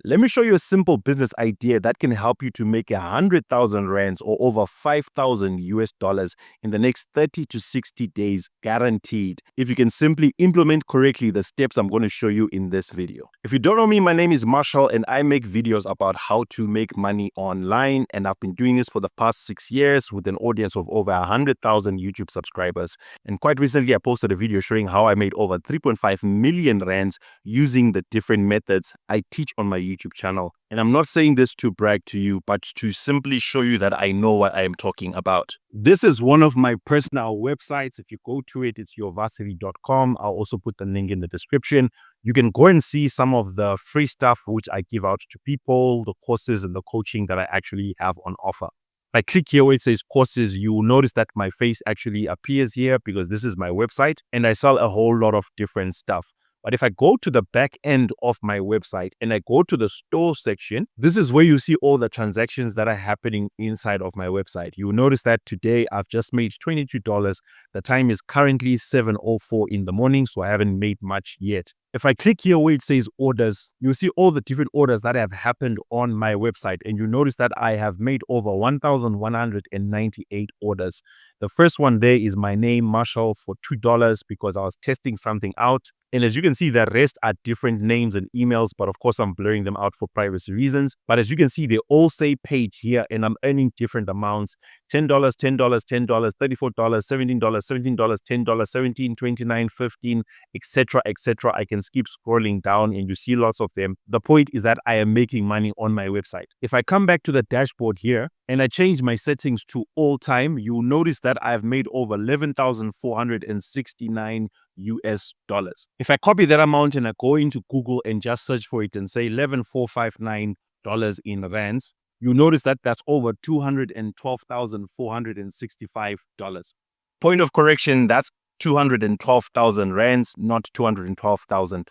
Let me show you a simple business idea that can help you to make 100,000 rands or over 5,000 US dollars in the next 30 to 60 days guaranteed if you can simply implement correctly the steps I'm going to show you in this video. If you don't know me, my name is Marshall and I make videos about how to make money online, and I've been doing this for the past 6 years with an audience of over 100,000 YouTube subscribers. And quite recently I posted a video showing how I made over 3.5 million rands using the different methods I teach on my YouTube channel. And I'm not saying this to brag to you, but to simply show you that I know what I am talking about. This is one of my personal websites. If you go to it, it's yourvarsity.com. I'll also put the link in the description. You can go and see some of the free stuff which I give out to people, the courses and the coaching that I actually have on offer. If I click here where it says courses, you will notice that my face actually appears here because this is my website and I sell a whole lot of different stuff. But if I go to the back end of my website and I go to the store section, this is where you see all the transactions that are happening inside of my website. You will notice that today I've just made $22. The time is currently 7:04 in the morning, so I haven't made much yet. If I click here where it says orders, you'll see all the different orders that have happened on my website. And you notice that I have made over 1,198 orders. The first one there is my name, Marshall, for $2 because I was testing something out. And as you can see, the rest are different names and emails, but of course I'm blurring them out for privacy reasons. But as you can see, they all say paid here and I'm earning different amounts. $10, $10, $10, $34, $17, $17, $10, $17, $29, $15, etc., etc. I can keep scrolling down and you see lots of them. The point is that I am making money on my website. If I come back to the dashboard here and I change my settings to all time, you'll notice that I've made over 11,469 US dollars. If I copy that amount and I go into Google and just search for it and say $11,459 in rands, you notice that that's over $212,465. Point of correction, that's 212,000 rands, not $212,000.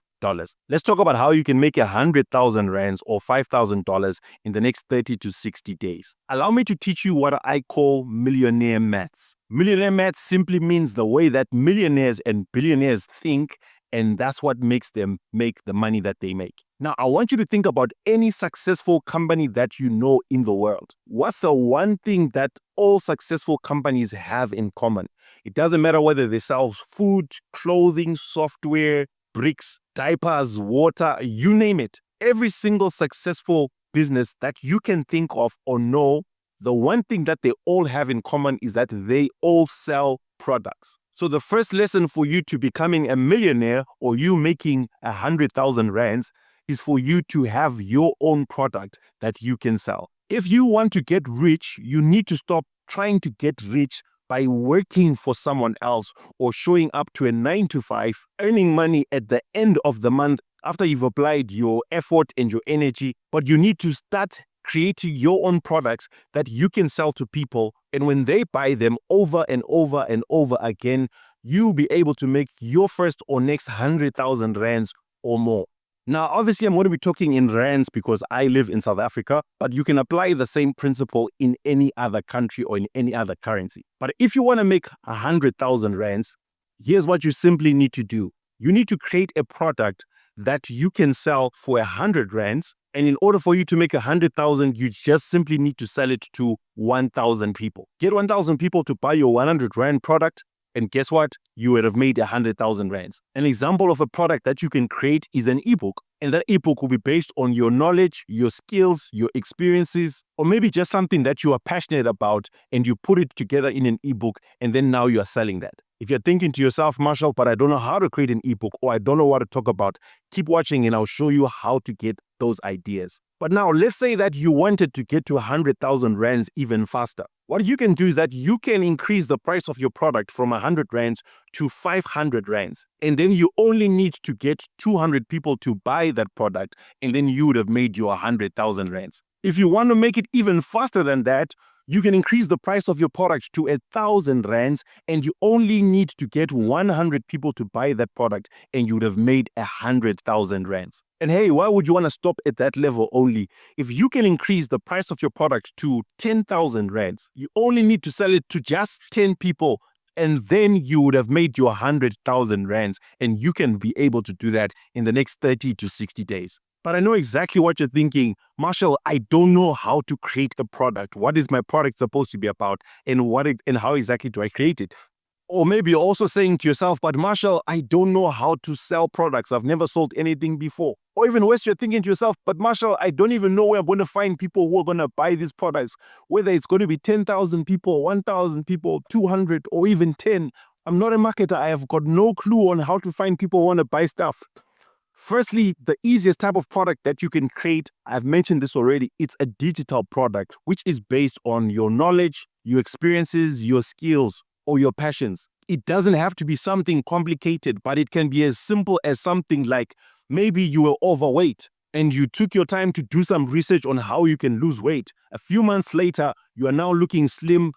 Let's talk about how you can make 100,000 rands or $5,000 in the next 30 to 60 days. Allow me to teach you what I call millionaire maths. Millionaire maths simply means the way that millionaires and billionaires think, and that's what makes them make the money that they make. Now, I want you to think about any successful company that you know in the world. What's the one thing that all successful companies have in common? It doesn't matter whether they sell food, clothing, software, bricks, diapers, water, you name it. Every single successful business that you can think of or know, the one thing that they all have in common is that they all sell products. So the first lesson for you to becoming a millionaire or you making 100,000 rands is for you to have your own product that you can sell. If you want to get rich, you need to stop trying to get rich by working for someone else or showing up to a 9-to-5, earning money at the end of the month after you've applied your effort and your energy. But you need to start creating your own products that you can sell to people. And when they buy them over and over and over again, you'll be able to make your first or next 100,000 rands or more. Now, obviously, I'm going to be talking in rands because I live in South Africa, but you can apply the same principle in any other country or in any other currency. But if you want to make 100,000 rands, here's what you simply need to do. You need to create a product that you can sell for 100 rands. And in order for you to make 100,000, you just simply need to sell it to 1,000 people. Get 1,000 people to buy your 100 rand product. And guess what? You would have made 100,000 rands. An example of a product that you can create is an ebook. And that ebook will be based on your knowledge, your skills, your experiences, or maybe just something that you are passionate about and you put it together in an ebook and then now you are selling that. If you're thinking to yourself, Marshall, but I don't know how to create an ebook or I don't know what to talk about, keep watching and I'll show you how to get those ideas. But now let's say that you wanted to get to 100,000 rands even faster. What you can do is that you can increase the price of your product from 100 rands to 500 rands. And then you only need to get 200 people to buy that product. And then you would have made your 100,000 rands. If you want to make it even faster than that, you can increase the price of your product to 1,000 rands and you only need to get 100 people to buy that product and you would have made 100,000 rands. And hey, why would you want to stop at that level only? If you can increase the price of your product to 10,000 rands, you only need to sell it to just 10 people and then you would have made your 100,000 rands and you can be able to do that in the next 30 to 60 days. But I know exactly what you're thinking. Marshall, I don't know how to create a product. What is my product supposed to be about? And how exactly do I create it? Or maybe you're also saying to yourself, but Marshall, I don't know how to sell products. I've never sold anything before. Or even worse, you're thinking to yourself, but Marshall, I don't even know where I'm going to find people who are going to buy these products. Whether it's going to be 10,000 people, 1,000 people, 200, or even 10. I'm not a marketer. I have got no clue on how to find people who want to buy stuff. Firstly, the easiest type of product that you can create, I've mentioned this already, it's a digital product, which is based on your knowledge, your experiences, your skills, or your passions. It doesn't have to be something complicated, but it can be as simple as something like maybe you were overweight and you took your time to do some research on how you can lose weight. A few months later, you are now looking slim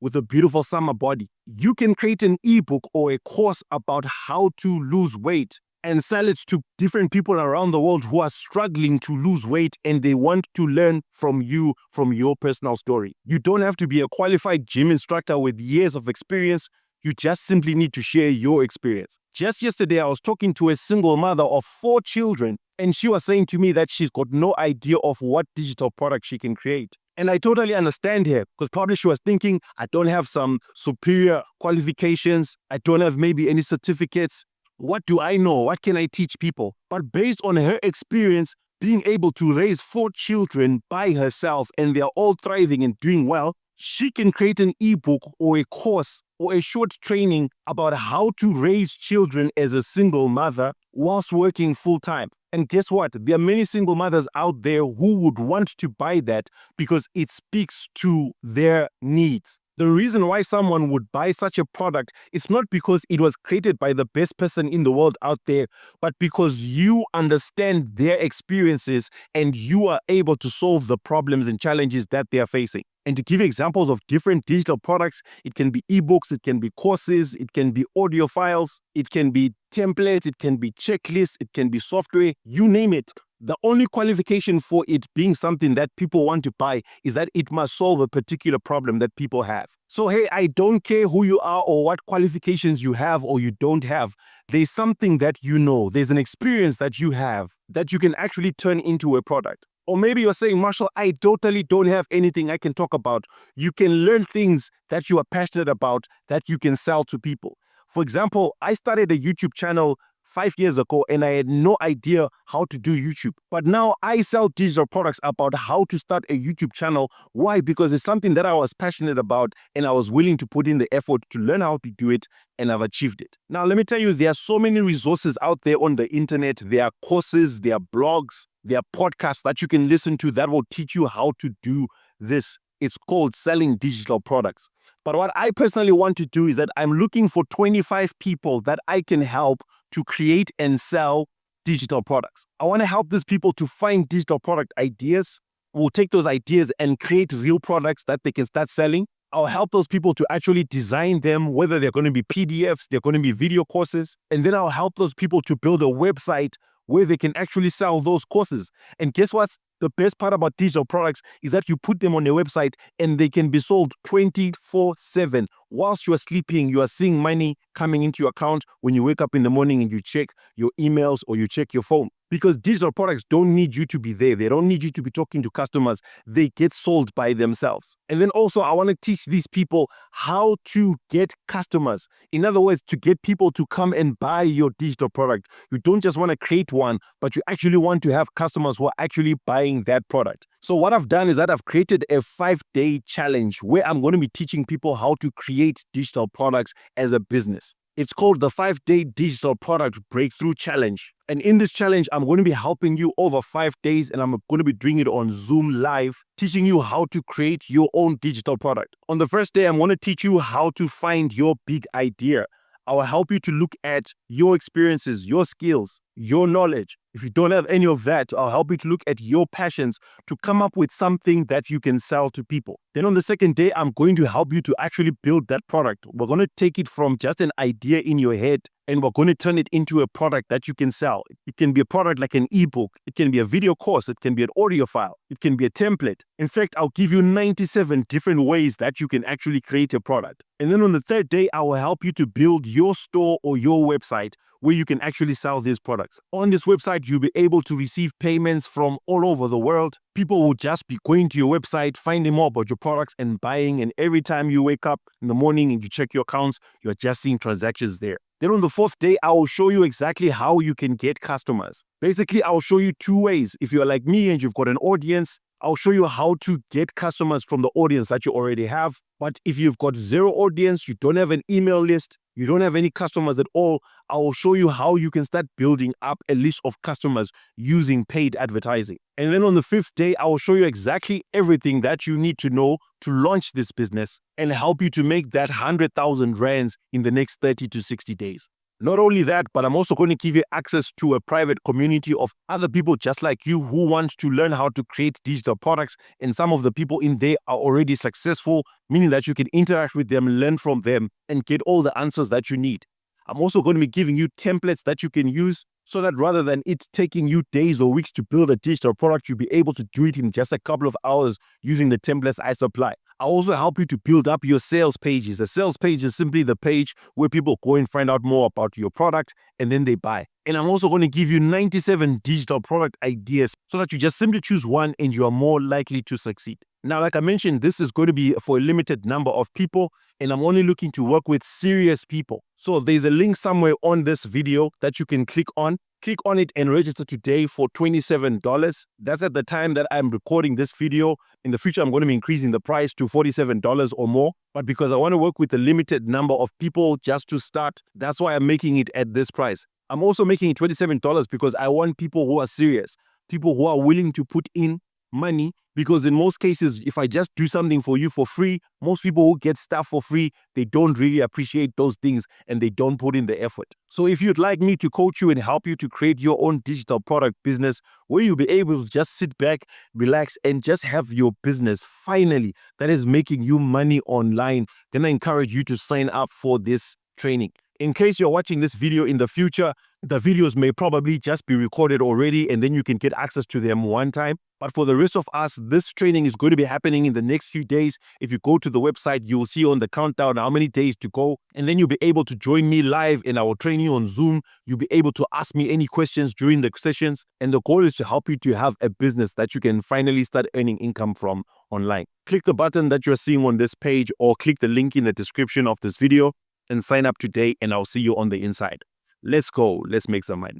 with a beautiful summer body. You can create an ebook or a course about how to lose weight and sell it to different people around the world who are struggling to lose weight and they want to learn from you, from your personal story. You don't have to be a qualified gym instructor with years of experience. You just simply need to share your experience. Just yesterday, I was talking to a single mother of 4 children, and she was saying to me that she's got no idea of what digital product she can create. And I totally understand her, because probably she was thinking, I don't have some superior qualifications. I don't have maybe any certificates. What do I know? What can I teach people? But based on her experience, being able to raise 4 children by herself and they're all thriving and doing well, she can create an ebook or a course or a short training about how to raise children as a single mother whilst working full time. And guess what? There are many single mothers out there who would want to buy that because it speaks to their needs. The reason why someone would buy such a product is not because it was created by the best person in the world out there, but because you understand their experiences and you are able to solve the problems and challenges that they are facing. And to give examples of different digital products, it can be ebooks, it can be courses, it can be audio files, it can be templates, it can be checklists, it can be software, you name it. The only qualification for it being something that people want to buy is that it must solve a particular problem that people have. So, hey, I don't care who you are or what qualifications you have or you don't have. There's something that you know. There's an experience that you have that you can actually turn into a product. Or maybe you're saying, Marshall, I totally don't have anything I can talk about. You can learn things that you are passionate about that you can sell to people. For example, I started a YouTube channel 5 years ago and I had no idea how to do YouTube. But now I sell digital products about how to start a YouTube channel. Why? Because it's something that I was passionate about and I was willing to put in the effort to learn how to do it, and I've achieved it. Now, let me tell you, there are so many resources out there on the internet. There are courses, there are blogs, there are podcasts that you can listen to that will teach you how to do this. It's called selling digital products. But what I personally want to do is that I'm looking for 25 people that I can help to create and sell digital products. I want to help these people to find digital product ideas. We'll take those ideas and create real products that they can start selling. I'll help those people to actually design them, whether they're going to be PDFs, they're going to be video courses. And then I'll help those people to build a website where they can actually sell those courses. And guess what? The best part about digital products is that you put them on a website and they can be sold 24/7. Whilst you are sleeping, you are seeing money coming into your account when you wake up in the morning and you check your emails or you check your phone. Because digital products don't need you to be there. They don't need you to be talking to customers. They get sold by themselves. And then also, I want to teach these people how to get customers. In other words, to get people to come and buy your digital product. You don't just want to create one, but you actually want to have customers who are actually buying that product. So what I've done is that I've created a 5-day challenge where I'm going to be teaching people how to create digital products as a business. It's called the 5-day digital product breakthrough challenge. And in this challenge, I'm going to be helping you over 5 days and I'm going to be doing it on Zoom Live, teaching you how to create your own digital product. On the first day, I'm going to teach you how to find your big idea. I will help you to look at your experiences, your skills, your knowledge. If you don't have any of that, I'll help you to look at your passions to come up with something that you can sell to people. Then on the second day, I'm going to help you to actually build that product. We're going to take it from just an idea in your head and we're going to turn it into a product that you can sell. It can be a product like an ebook. It can be a video course. It can be an audio file. It can be a template. In fact, I'll give you 97 different ways that you can actually create a product. And then on the third day, I will help you to build your store or your website where you can actually sell these products. On this website, you'll be able to receive payments from all over the world. People will just be going to your website, finding more about your products and buying. And every time you wake up in the morning and you check your accounts, you're just seeing transactions there. Then on the fourth day, I will show you exactly how you can get customers. Basically, I'll show you two ways. If you're like me and you've got an audience, I'll show you how to get customers from the audience that you already have. But if you've got zero audience, you don't have an email list, you don't have any customers at all, I will show you how you can start building up a list of customers using paid advertising. And then on the fifth day, I will show you exactly everything that you need to know to launch this business and help you to make that 100,000 rands in the next 30 to 60 days. Not only that, but I'm also going to give you access to a private community of other people just like you who want to learn how to create digital products. And some of the people in there are already successful, meaning that you can interact with them, learn from them, and get all the answers that you need. I'm also going to be giving you templates that you can use so that rather than it taking you days or weeks to build a digital product, you'll be able to do it in just a couple of hours using the templates I supply. I'll also help you to build up your sales pages. A sales page is simply the page where people go and find out more about your product and then they buy. And I'm also going to give you 97 digital product ideas so that you just simply choose one and you are more likely to succeed. Now, like I mentioned, this is going to be for a limited number of people and I'm only looking to work with serious people. So there's a link somewhere on this video that you can click on. Click on it and register today for $27. That's at the time that I'm recording this video. In the future, I'm going to be increasing the price to $47 or more. But because I want to work with a limited number of people just to start, that's why I'm making it at this price. I'm also making it $27 because I want people who are serious, people who are willing to put in money, because in most cases, if I just do something for you for free, most people who get stuff for free, they don't really appreciate those things and they don't put in the effort. So if you'd like me to coach you and help you to create your own digital product business where you'll be able to just sit back, relax, and just have your business finally that is making you money online, then I encourage you to sign up for this training. In case you're watching this video in the future, the videos may probably just be recorded already and then you can get access to them one time. But for the rest of us, this training is going to be happening in the next few days. If you go to the website, you'll see on the countdown how many days to go. And then you'll be able to join me live and I will train you on Zoom. You'll be able to ask me any questions during the sessions. And the goal is to help you to have a business that you can finally start earning income from online. Click the button that you're seeing on this page or click the link in the description of this video and sign up today and I'll see you on the inside. Let's go. Let's make some money.